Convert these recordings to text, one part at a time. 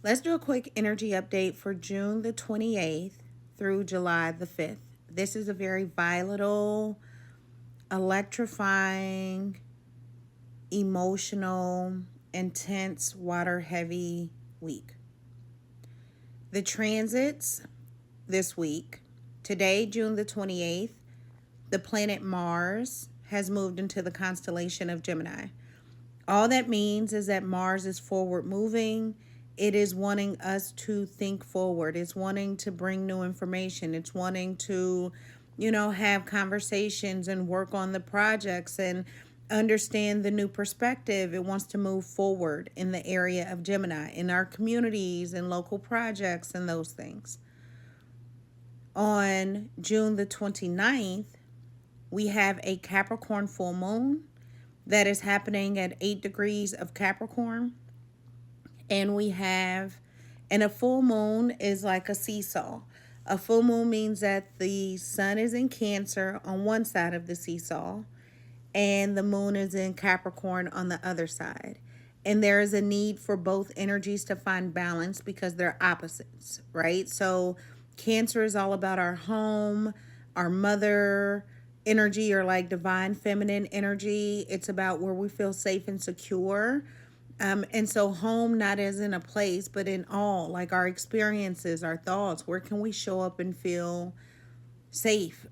Let's do a quick energy update for June the 28th through July the 5th. This is a very volatile, electrifying, emotional, intense, water heavy week. The transits this week, today, June the 28th, the planet Mars has moved into the constellation of Gemini. All that means is that Mars is forward moving. It is wanting us to think forward. It's wanting to bring new information. It's wanting to, have conversations and work on the projects and understand the new perspective. It wants to move forward in the area of Gemini, in our communities and local projects and those things. On June the 29th, we have a Capricorn Full Moon that is happening at 8 degrees of Capricorn. And a full moon is like a seesaw. A full moon means that the sun is in Cancer on one side of the seesaw and the moon is in Capricorn on the other side. And there is a need for both energies to find balance because they're opposites, right? So Cancer is all about our home, our mother energy, or like divine feminine energy. It's about where we feel safe and secure. And so home, not as in a place, but in all, like our experiences, our thoughts, where can we show up and feel safe?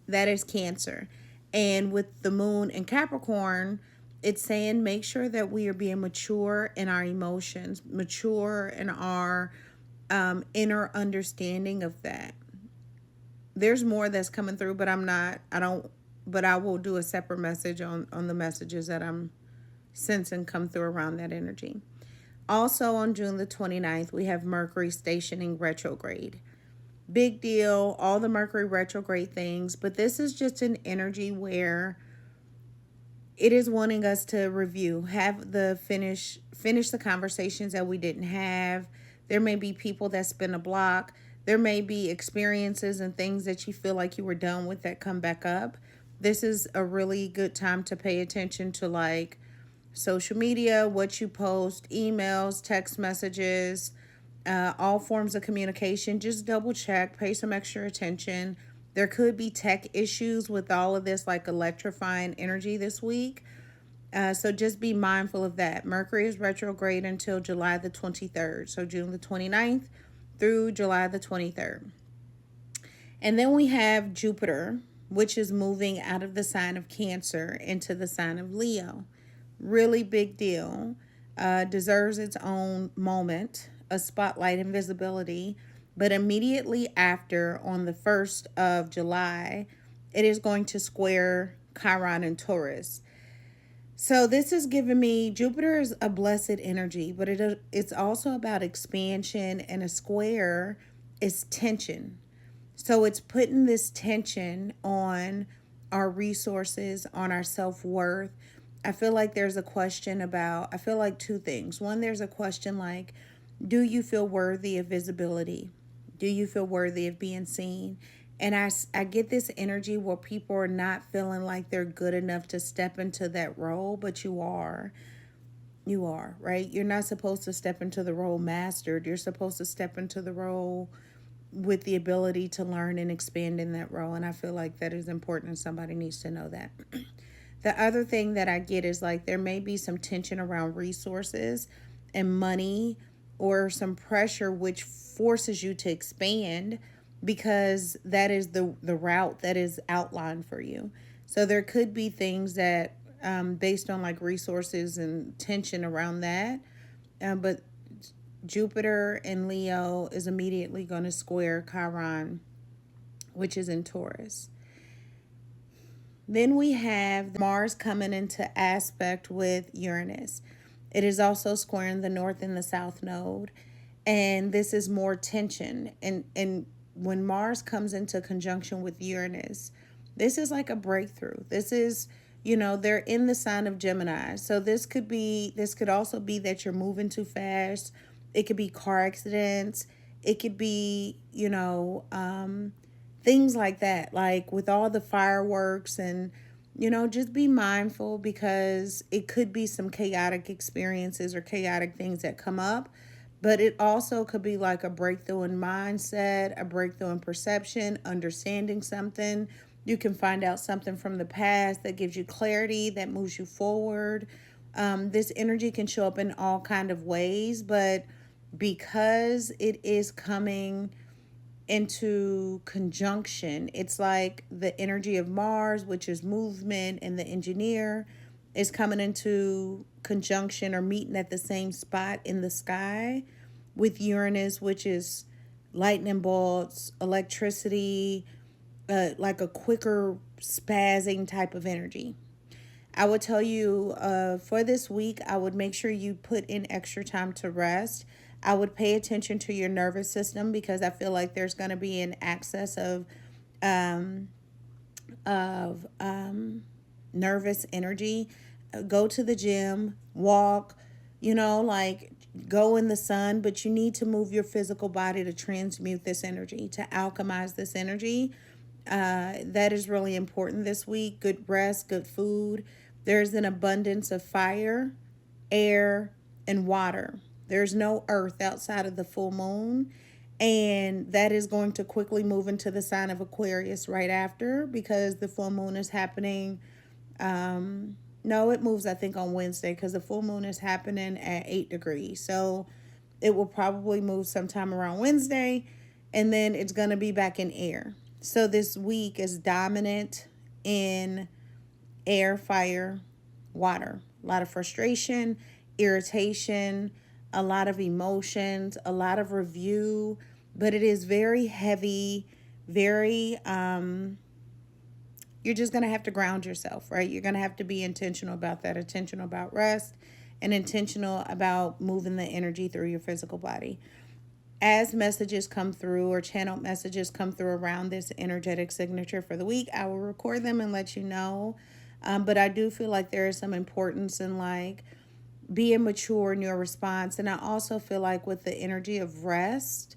That is Cancer. And with the moon in Capricorn, it's saying make sure that we are being mature in our emotions, mature in our inner understanding of that. There's more that's coming through, but I will do a separate message on the messages that I'm sensing come through around that energy. Also on June the 29th, we have Mercury stationing retrograde. Big deal, all the Mercury retrograde things, but this is just an energy where it is wanting us to review, have the finish the conversations that we didn't have. There may be people that spin a block. There may be experiences and things that you feel like you were done with that come back up. This is a really good time to pay attention to like social media, what you post, emails, text messages, all forms of communication. Just double check, pay some extra attention. There could be tech issues with all of this, like electrifying energy this week. So just be mindful of that. Mercury is retrograde until July the 23rd. So June the 29th through July the 23rd. And then we have Jupiter, which is moving out of the sign of Cancer into the sign of Leo. Really big deal. Deserves its own moment, a spotlight and visibility. But immediately after, on the 1st of July, it is going to square Chiron and Taurus. So this is giving me, Jupiter is a blessed energy, but it's also about expansion, and a square is tension. So it's putting this tension on our resources, on our self-worth. I feel like there's a question about, I feel like two things. One, there's a question like, do you feel worthy of visibility? Do you feel worthy of being seen? And I get this energy where people are not feeling like they're good enough to step into that role, but you are. You are, right? You're not supposed to step into the role mastered. You're supposed to step into the role with the ability to learn and expand in that role. And I feel like that is important and somebody needs to know that. The other thing that I get is like there may be some tension around resources and money, or some pressure which forces you to expand because that is the route that is outlined for you. So there could be things that based on like resources and tension around that. But Jupiter in Leo is immediately going to square Chiron, which is in Taurus. Then we have Mars coming into aspect with Uranus. It is also squaring the north and the south node. And this is more tension. And when Mars comes into conjunction with Uranus, this is like a breakthrough. This is, they're in the sign of Gemini. So this could also be that you're moving too fast. It could be car accidents. It could be, things like that, like with all the fireworks. And just be mindful because it could be some chaotic experiences or chaotic things that come up. But it also could be like a breakthrough in mindset, a breakthrough in perception, understanding something. You can find out something from the past that gives you clarity, that moves you forward. This energy can show up in all kind of ways, but because it is coming into conjunction, it's like the energy of Mars, which is movement, and the engineer is coming into conjunction or meeting at the same spot in the sky with Uranus, which is lightning bolts, electricity, like a quicker spazzing type of energy. I would tell you for this week, I would make sure you put in extra time to rest. I would pay attention to your nervous system because I feel like there's going to be an excess um, of nervous energy. Go to the gym, walk, like go in the sun, but you need to move your physical body to transmute this energy, to alchemize this energy. That is really important this week. Good rest, good food. There's an abundance of fire, air, and water. There's no earth outside of the full moon. And that is going to quickly move into the sign of Aquarius right after because the full moon is happening. No, it moves, I think, on Wednesday because the full moon is happening at 8 degrees. So it will probably move sometime around Wednesday. And then it's going to be back in air. So this week is dominant in air, fire, water. A lot of frustration, irritation, a lot of emotions, a lot of review, but it is very heavy, very you're just going to have to ground yourself, right? You're going to have to be intentional about that, intentional about rest, and intentional about moving the energy through your physical body. As messages come through or channeled messages come through around this energetic signature for the week, I will record them and let you know. But I do feel like there is some importance in like being mature in your response. And I also feel like with the energy of rest,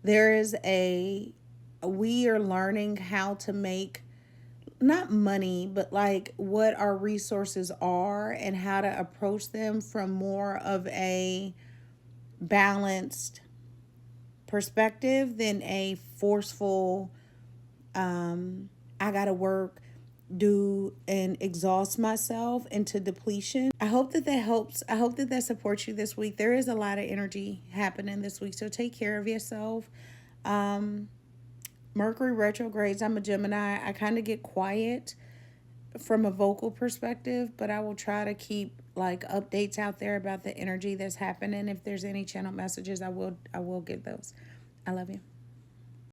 we are learning how to make not money, but like what our resources are and how to approach them from more of a balanced perspective than a forceful, I gotta work, do, and exhaust myself into depletion. I hope that helps. I hope that supports you this week. There is a lot of energy happening this week, so take care of yourself. Mercury retrogrades. I'm a Gemini. I kind of get quiet from a vocal perspective, but I will try to keep like updates out there about the energy that's happening. If there's any channel messages, I will give those. I love you.